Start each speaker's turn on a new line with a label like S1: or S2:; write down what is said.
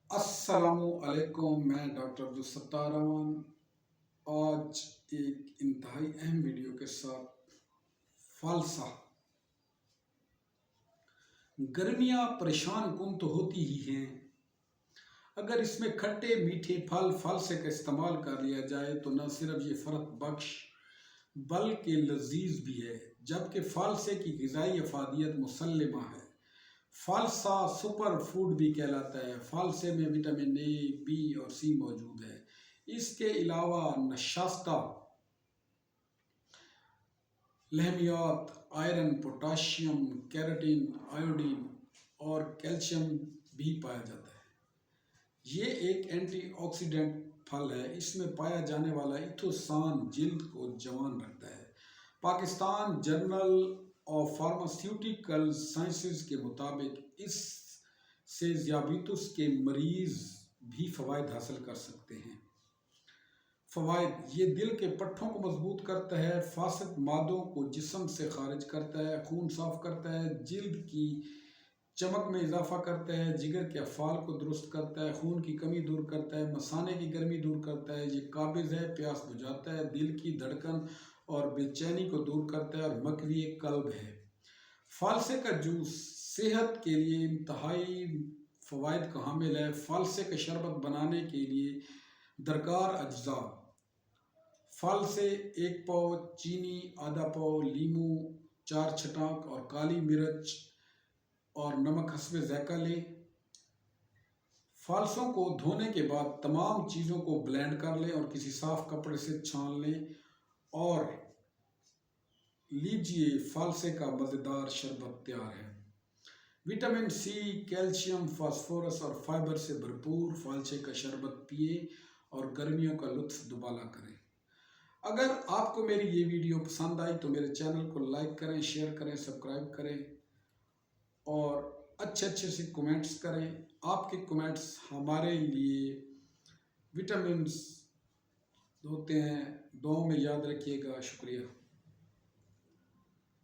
S1: السلام علیکم، میں ڈاکٹر عبدالستار امان آج ایک انتہائی اہم ویڈیو کے ساتھ فالسا۔ گرمیاں پریشان کن تو ہوتی ہی ہیں، اگر اس میں کھٹے میٹھے پھل فالسے کا استعمال کر لیا جائے تو نہ صرف یہ فرق بخش بلکہ لذیذ بھی ہے، جبکہ فالسے کی غذائی افادیت مسلمہ ہے۔ فالسا سپر فوڈ بھی کہلاتا ہے۔ فالسے میں وٹامن اے، بی اور سی موجود ہے۔ اس کے علاوہ نشاستہ لحمیات، آئرن، پوٹاشیم، کیراٹین، آیوڈین اور کیلشیم بھی پایا جاتا ہے۔ یہ ایک اینٹی آکسیڈنٹ پھل ہے۔ اس میں پایا جانے والا ایتھوسان جلد کو جوان رکھتا ہے۔ Pakistan journal of pharmaceutical sciences کے مطابق اس سے ذیابیطس کے مریض بھی فوائد حاصل کر سکتے ہیں۔ فوائد: یہ دل کے پٹھوں کو مضبوط کرتا ہے، فاسد مادوں کو جسم سے خارج کرتا ہے، خون صاف کرتا ہے، جلد کی چمک میں اضافہ کرتا ہے، جگر کے افعال کو درست کرتا ہے، خون کی کمی دور کرتا ہے، مثانے کی گرمی دور کرتا ہے، یہ قابض ہے، پیاس بجھاتا ہے، دل کی دھڑکن اور بے چینی کو دور کرتا ہے اور مقوی قلب ہے۔ فالسے کا جوس صحت کے لیے انتہائی فوائد کا حامل ہے۔ فالسے کا شربت بنانے کے لیے درکار اجزاء: فالسے 1 پاؤ، چینی آدھا پاؤ، لیموں 4 چھٹانک اور کالی مرچ اور نمک حسب ذائقہ لیں۔ فالسوں کو دھونے کے بعد تمام چیزوں کو بلینڈ کر لیں اور کسی صاف کپڑے سے چھان لیں اور لیجئے، فالسے کا مزیدار شربت تیار ہے۔ وٹامن سی، کیلشیم، فاسفورس اور فائبر سے بھرپور فالسے کا شربت پئیں اور گرمیوں کا لطف دوبالا کریں۔ اگر آپ کو میری یہ ویڈیو پسند آئی تو میرے چینل کو لائک کریں، شیئر کریں، سبسکرائب کریں اور اچھے سے کومنٹس کریں۔ آپ کے کومنٹس ہمارے لیے وٹامنز ہوتے ہیں۔ دعاؤں میں یاد رکھیے گا۔ شکریہ۔